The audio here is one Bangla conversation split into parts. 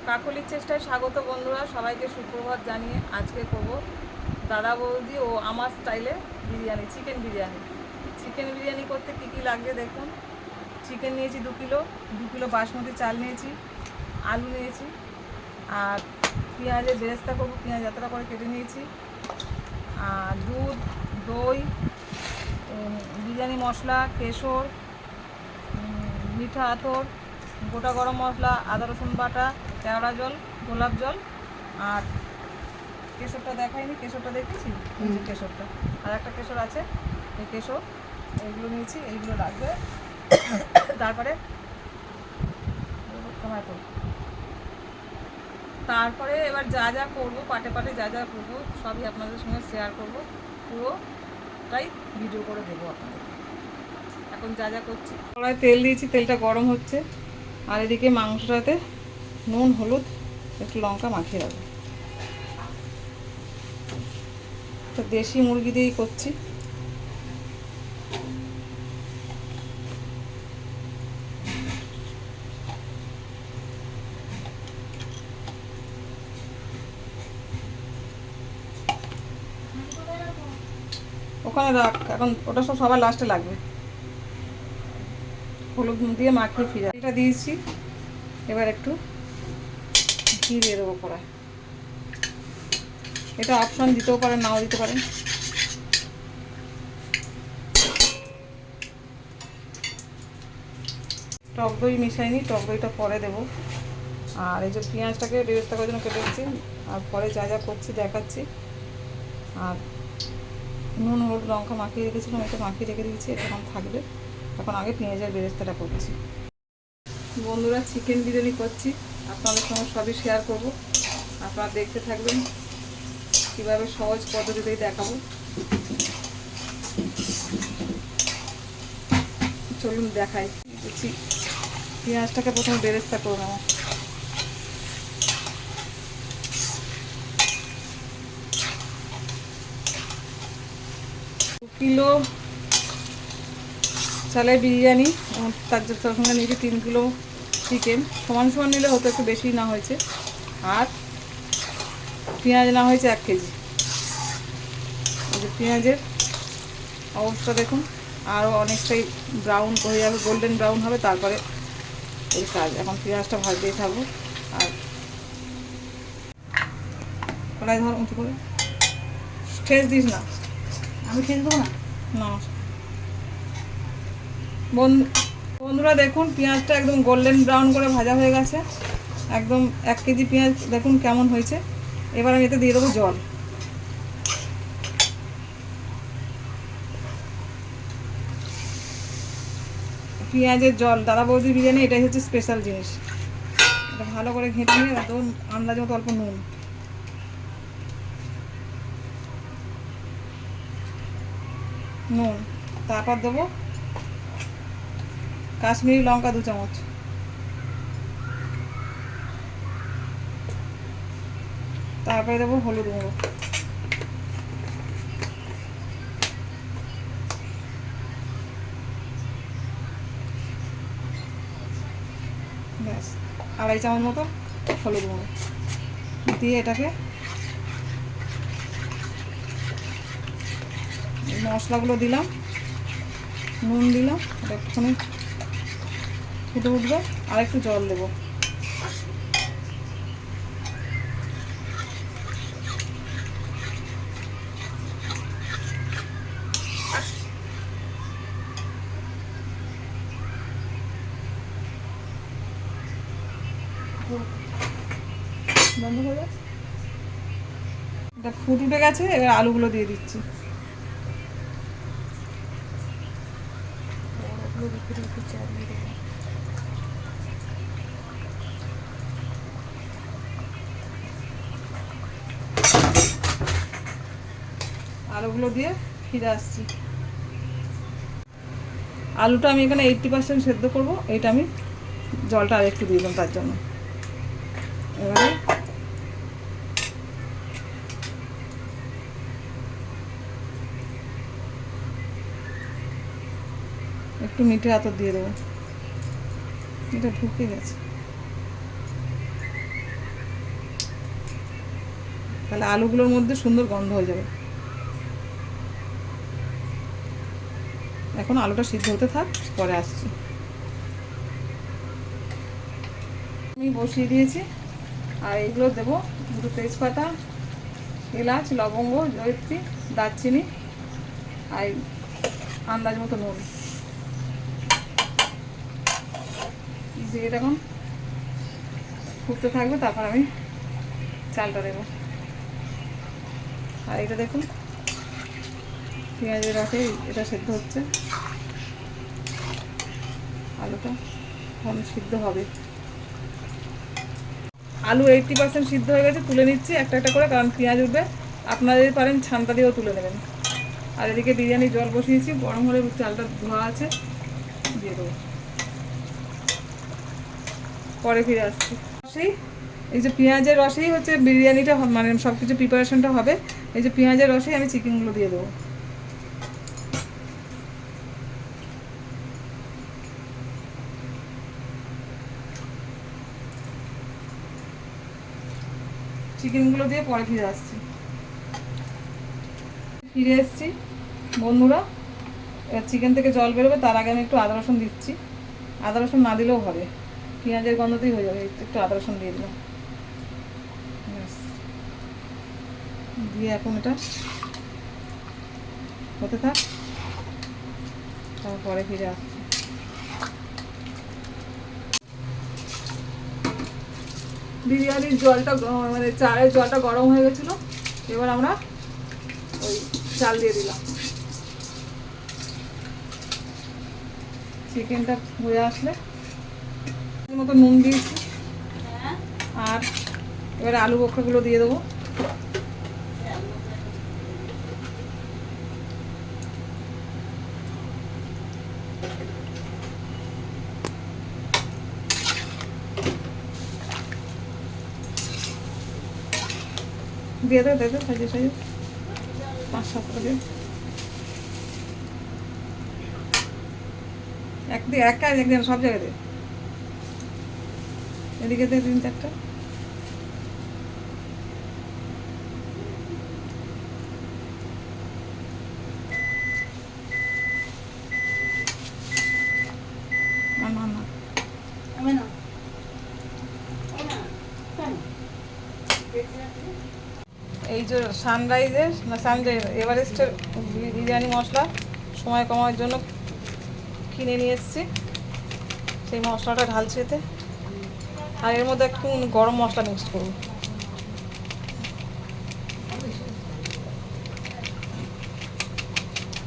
কাকলির চেষ্টায় স্বাগত বন্ধুরা, সবাইকে সুপ্রভাত জানিয়ে আজকে করব দাদা বৌদি ও আমার স্টাইলে বিরিয়ানি, চিকেন বিরিয়ানি। চিকেন বিরিয়ানি করতে কী কী লাগবে দেখুন। চিকেন নিয়েছি 2 কিলো বাসমতি চাল নিয়েছি, আলু নিয়েছি, আর পেঁয়াজের বেরেস্তা করবো, পেঁয়াজ এতটা করে কেটে নিয়েছি, আর দুধ, দই, বিরিয়ানি মশলা, কেশর, মিঠা আতর, গোটা গরম মশলা, আদা রসুন বাটা, কেওড়া জল, গোলাপ জল, আর কেশরটা দেখাইনি, কেশরটা দেখেছি, কেশরটা আর একটা কেশর আছে, এই কেশর, এইগুলো নিয়েছি, এইগুলো লাগবে। তারপরে এবার যা যা করবো, পাটে পাটে যা যা করবো সবই আপনাদের সঙ্গে শেয়ার করবো, পুরোটাই ভিডিও করে দেবো আপনাদের। এখন যা যা করছি, কড়াই তেল দিয়েছি, তেলটা গরম হচ্ছে, আর এদিকে মাংসটাতে নুন, হলুদ, একটু লঙ্কা মাখিয়ে রাখবো। তো দেশি মুরগি দিয়েই করছি। ওখানে রাখ, এখন ওটা সবার লাস্টে লাগবে। হলুদ দিয়ে মাখিয়ে ফিরে এটা দিয়েছি। এবার একটু ঘি দিয়ে দেবো কড়ায়। এটা অপশন, দিতেও পারেন, নাও দিতে পারেন। টক দই মিশাইনি, টক দইটা পরে দেবো। আর এই যে পেঁয়াজটাকে বেরেস্তা করার জন্য কেটে দিচ্ছি, আর পরে যা যা করছি দেখাচ্ছি। আর নুন, হলুদ, লঙ্কা মাখিয়ে রেখেছিলাম, এটা মাখিয়ে রেখে দিয়েছি, এটা এখন থাকবে। এখন আগে পেঁয়াজের বেরেস্তাটা করছি। বন্ধুরা, চিকেন বিরিয়ানি করছি, আপনাদের সঙ্গে সবই শেয়ার করব, আপনারা দেখতে থাকবেন, কীভাবে সহজ পদ্ধতিতেই দেখাবো। চলুন দেখাই। পেঁয়াজটাকে প্রথমে বেরেস্তা করে নেব। 2 কিলো চালের বিরিয়ানি, তার সঙ্গে নিয়েছি 3 কিলো চিকেন, সমান সমান নিলে হতো, একটু বেশি না হয়েছে। আর পেঁয়াজ না হয়েছে 1 কেজি। পেঁয়াজের অবস্থা দেখুন, আরও অনেকটাই ব্রাউন হয়ে যাবে, গোল্ডেন ব্রাউন হবে, তারপরে এই কাজ। এখন পেঁয়াজটা ভাজতেই থাকবো। আর কড়াই ধর উঁচু করে, ঠেস দিস না। আমি ঠেস দেবো না, না। বন্ধুরা দেখুন, পেঁয়াজটা একদম গোল্ডেন ব্রাউন করে ভাজা হয়ে গেছে, একদম 1 কেজি পেঁয়াজ দেখুন কেমন হয়েছে। এবার আমি এতে দিয়ে দেবো জল। পেঁয়াজের জল, দাদা বৌদি বিরিয়ানি এটাই হচ্ছে স্পেশাল জিনিস। এটা ভালো করে ঘেঁটে নিয়ে তখন আন্দাজ মতো অল্প নুন, তারপর দেবো কাশ্মীরি লঙ্কা 2 চামচ, তারপরে দেবো হলুদ গুঁড়ো, ব্যাস 2.5 চামচ মতো হলুদ গুঁড়ো দিয়ে এটাকে মশলাগুলো দিলাম, নুন দিলাম, এটা একটুখানি ফুটে উঠবে, আর একটু জল দেবো। বন্ধ হয়ে যাচ্ছে, এটা ফুট উঠে গেছে। এবার আলুগুলো দিয়ে দিচ্ছি। আলুগুলো দিয়ে ফিরে আসছি। আলুটা আমি এখানে 80% সেদ্ধ করবো, এইটা আমি জলটা আর একটু দিয়ে দিলাম তার জন্য। এবারে একটু মিঠে আতর দিয়ে দেবো, এটা ঢুকে গেছে। তাহলে আলুগুলোর মধ্যে সুন্দর গন্ধ হয়ে যাবে। এখন আলুটা সিদ্ধ হতে থাক, পরে আসছি। আমি বসিয়ে দিয়েছি, আর এগুলো দেবো দুটো তেজপাতা, এলাচ, লবঙ্গ, জয়িত্রী, দারচিনি, আর আন্দাজ মতো নুন দিয়ে এখন ফুটতে থাকবে। তারপর আমি চালটা দেবো। আর এটা দেখুন পেঁয়াজের রসে এটা সেদ্ধ হচ্ছে, আলুটা এখন সিদ্ধ হবে। আলু 80% সিদ্ধ হয়ে গেছে, তুলে নিচ্ছি একটা একটা করে, কারণ পেঁয়াজ উঠবে। আপনারা যদি পারেন ছানটা দিয়েও তুলে নেবেন। আর এদিকে বিরিয়ানি জল বসিয়েছি, গরম হলে চালটা ধোয়া আছে, দিয়ে দেবো। পরে ফিরে আসছি। সেই এই যে পেঁয়াজের রসেই হচ্ছে বিরিয়ানিটা, মানে সব কিছু প্রিপারেশনটা হবে। এই যে পেঁয়াজের রসেই আমি চিকেনগুলো দিয়ে দেবো। চিকেনগুলো দিয়ে পরে ফিরে আসছি। ফিরে এসছি বন্ধুরা। এবার চিকেন থেকে জল বেরোবে, তার আগে আমি একটু আদা রসুন দিচ্ছি। আদা রসুন না দিলেও হবে, পেঁয়াজের গন্ধতেই হয়ে যাবে। একটু আদা রসুন দিয়ে দিলাম, দিয়ে এখন এটা হতে থাক, তারপরে ফিরে আসছি। বিরিয়ানির জলটা মানে চালের জলটা গরম হয়ে গেছিলো। এবার আমরা ওই চাল দিয়ে দিলাম। চিকেনটা হয়ে আসলে মতো নুন দিয়েছি, আর এবারে আলু বোখরাগুলো দিয়ে দেবো। দিয়ে দেবো, দিয়ে দেবো সাজিয়ে সাজিয়ে 5-7টা দিয়ে। একদিকে এক কাজ, একদিন সব জায়গায় দে, এদিকে দে 3-4টা। না না এই যে সানরাইজের না এভারেস্টের বিরিয়ানি মশলা সময় কমানোর জন্য কিনে নিয়ে এসেছি। সেই মশলাটা ঢালছি এতে, আর এর মধ্যে একটু গরম মশলা মিক্স করব।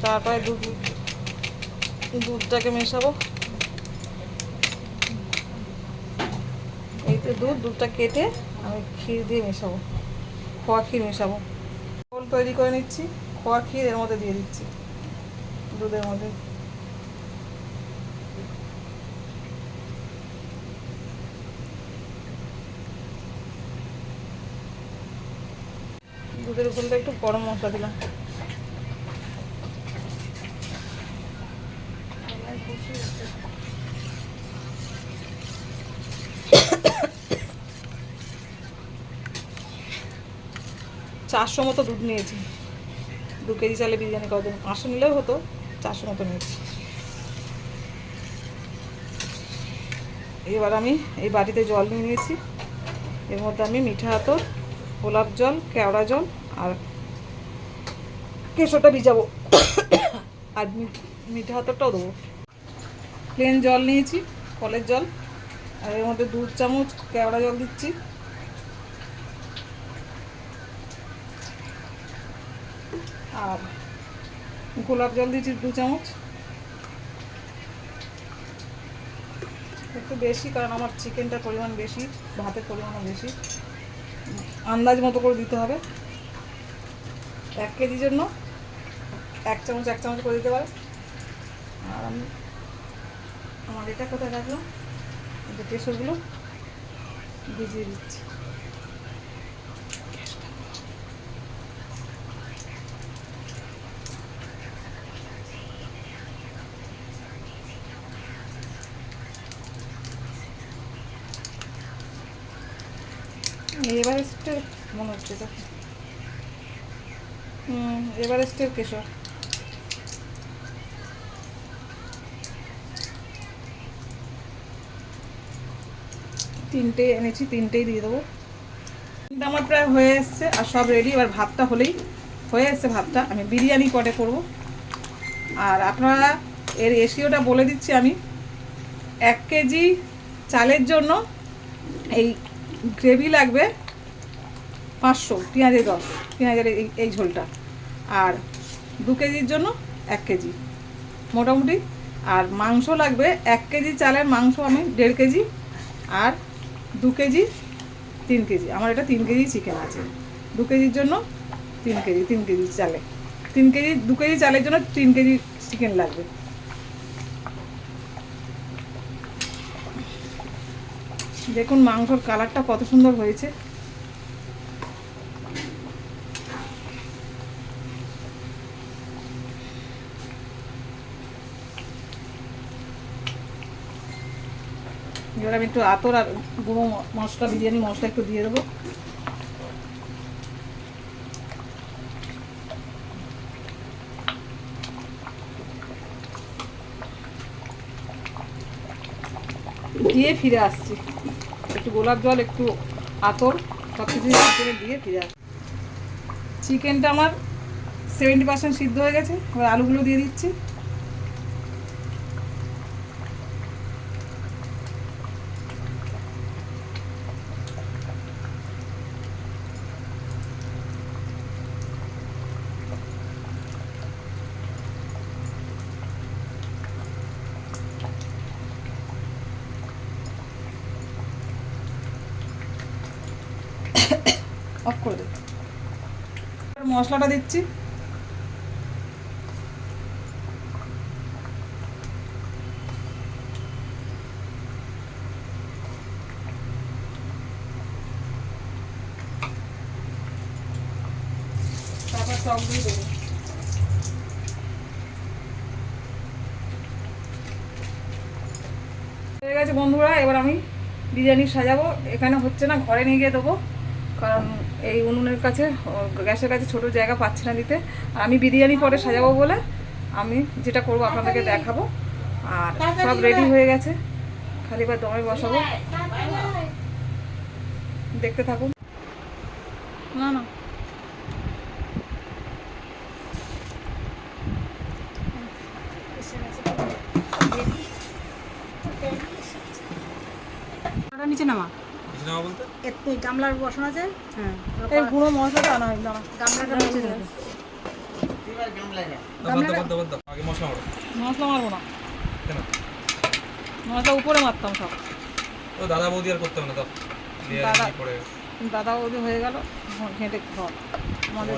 তারপরে দুধটাকে মেশাবো। এই তো দুধটা কেটে আমি ক্ষীর দিয়ে মেশাবো, খোয়া ক্ষীর মেশাবো। ঘোল তৈরি করে নিচ্ছি, খোয়া ক্ষীর এর মধ্যে দিয়ে দিচ্ছি দুধের মধ্যে। দুধের উপরটা একটু গরম মশলা দিলাম। চারশো মতো দুধ নিয়েছি। 2 কেজি চালে বিরিয়ানি করার জন্য 500 নিলেও হতো, 400 মতো নিয়েছি। এবার আমি এই বাটিতে জল নিয়ে নিয়েছি, এর মধ্যে আমি মিঠা আতর, গোলাপ জল, কেওড়া জল আর কেশরটা ভিজাবো, আর মিঠা আতরটাও দেবো। প্লেন জল নিয়েছি, কলের জল, আর এর মধ্যে 2 চামচ কেওড়া জল দিচ্ছি, আর গোলাপ জল দিয়েছি 2 চামচ। একটু বেশি, কারণ আমার চিকেনটার পরিমাণ বেশি, ভাতের পরিমাণও বেশি, আন্দাজ মতো করে দিতে হবে। 1 কেজির জন্য 1 চামচ 1 চামচ করে দিতে পারে। আর আমি আমার এটা কোথায় রাখলাম, এই কেশরগুলো ভিজিয়ে দিচ্ছি। এবার মনে হচ্ছে এটা এভারেস্টের কেশর। তিনটে এনেছি, তিনটেই দিয়ে দেবো। আমার প্রায় হয়ে এসছে আর সব রেডি। এবার ভাতটা হলেই হয়ে এসছে ভাতটা। আমি বিরিয়ানি পটে করব। আর আপনারা এর রেশিওটা বলে দিচ্ছি আমি। 1 কেজি চালের জন্য এই গ্রেভি লাগবে 500 পেঁয়াজের রস, পেঁয়াজের এই ঝোলটা। আর 2 কেজির জন্য 1 কেজি মোটামুটি। আর মাংস লাগবে 1 কেজি চালের মাংস আমি 1.5 কেজি, আর 2 কেজি 3 কেজি। আমার এটা 3 কেজি চিকেন আছে। 2 কেজির জন্য 3 কেজি, 3 কেজি চালে 3 কেজি, 2 কেজি চালের জন্য 3 কেজি চিকেন লাগবে। দেখুন মাংসর কালারটা কত সুন্দর হয়েছে। এবার আমি একটু আতর আর গুঁড়ো মশলা, বিরিয়ানি মশলা একটু দিয়ে দেবো। দিয়ে ফিরে আসছি। একটু গোলাপ জল, একটু আতর, সব কিছু চিকেনে দিয়ে ফিরে আসছি। চিকেনটা আমার 70% সিদ্ধ হয়ে গেছে। এবার আলুগুলো দিয়ে দিচ্ছি। অফ করে দেব। মশলাটা দিচ্ছি। তারপর টক দিয়ে দেবো। হয়ে গেছে বন্ধুরা। এবার আমি বিরিয়ানি সাজাবো। এখানে হচ্ছে না, ঘরে নিয়ে গিয়ে দেবো, কারণ এই উনুনের কাছে, গ্যাসের কাছে ছোটো জায়গা পাচ্ছি না দিতে। আর আমি বিরিয়ানি পরে সাজাবো বলে আমি যেটা করবো আপনাদেরকে দেখাবো। আর সব রেডি হয়ে গেছে, খালি এবার দমে বসাবো। দেখতে থাকুন। না না, নিচে নামা বলতে এই গামলার বসানো আছে। হ্যাঁ, এই গুঁড়ো মশলাটা আনা হয় না, গামলাটা নিচে দেবে। আগে মশলা মারো। মশলা মারবো না, কেন? মশলা উপরে মারতাম সব। ও দাদা বৌদি আর করতে হবে না, দাও দাদা পরে দাদা ওদের হয়ে গেল, ঘেঁটে ঘর আমাদের।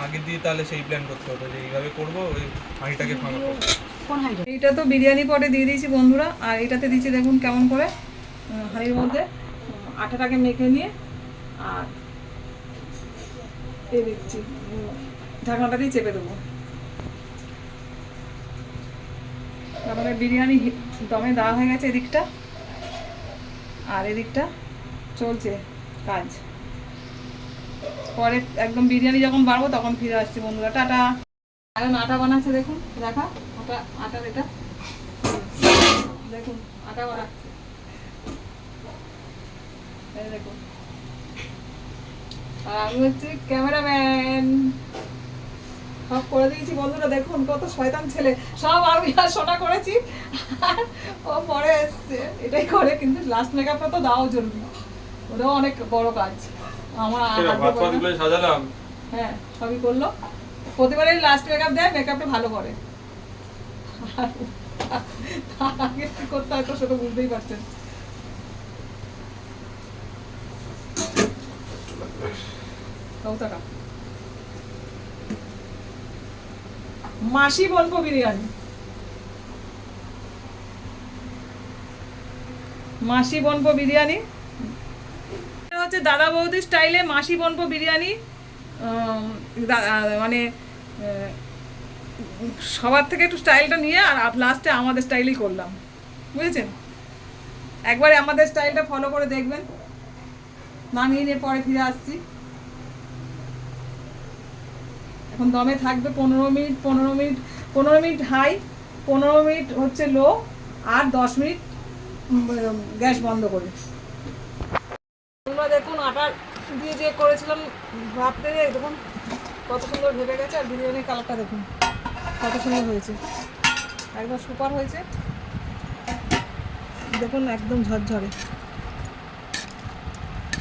আগে দিয়ে তাহলে সেই প্ল্যান করতে হতো যে এইভাবে করবো, ওই হাঁড়িটাকে ফাঁকা করবো। কোন হাইটা? এইটা তো বিরিয়ানি পটে দিয়ে দিয়েছি বন্ধুরা। আর এইটাতে দিচ্ছি দেখুন কেমন করে হাঁড়ির মধ্যে আটাটাকে মেখে নিয়ে, আর এ দিচ্ছি, ঢাকনাটা দিয়ে চেপে দেবো। তারপরে বিরিয়ানি দমে দেওয়া হয়ে গেছে এদিকটা, আর এদিকটা চলছে কাজ। পরে একদম বিরিয়ানি যখন বাড়বো তখন ফিরে আসছি বন্ধুরা। টাটা। এখন আটা বানাচ্ছে দেখুন, দেখা আটার এটা দেখুন, আটা বানাচ্ছে, এই দেখুন। আর আমি হচ্ছে ক্যামেরাম্যান, সব করে দিয়েছি বন্ধুরা। দেখুন কত শয়তান ছেলে, সব আমি আর সোনা করেছি, আর ও পরে এসছে এটাই করে। কিন্তু লাস্ট মেকআপটা তো দাও জরুরি, ওটাও অনেক বড় কাজ। আমার সাজালাম, হ্যাঁ সবই করলো। প্রতিবারই লাস্ট মেকআপ দেয়, মেকআপটা ভালো করে। আগে কি করতে হয় তো সেটা বুঝতেই পারছেন। মাসি বনপো বিরিয়ানি, মাসি বনপো বিরিয়ানি হচ্ছে দাদা বৌদি স্টাইলে মাসি বনপো বিরিয়ানি। মানে সবার থেকে একটু স্টাইলটা নিয়ে আর লাস্টে আমাদের স্টাইলেই করলাম, বুঝেছেন? একবারে আমাদের স্টাইলটা ফলো করে দেখবেন। নামিয়ে নিয়ে পরে ফিরে আসছি। এখন দমে থাকবে 15 মিনিট হাই, 15 মিনিট হচ্ছে লো, আর 10 মিনিট গ্যাস বন্ধ করে। তোমরা দেখুন আটা দিয়ে যে করেছিলাম ভাবতে, দেখুন কত সুন্দর ভেবে গেছে, আর বিরিয়ানির কালারটা দেখুন কত সুন্দর হয়েছে, একদম সুপার হয়েছে। দেখুন একদম ঝরঝরে,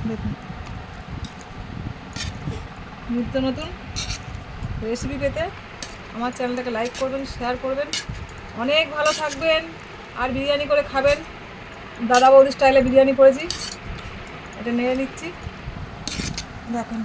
দেখুন। নিত্য নতুন রেসিপি পেতে আমার চ্যানেলটাকে লাইক করবেন, শেয়ার করবেন। অনেক ভালো থাকবেন, আর বিরিয়ানি করে খাবেন। দাদা বৌদি স্টাইলে বিরিয়ানি করেছি, এটা নিয়ে নিচ্ছি, দেখুন।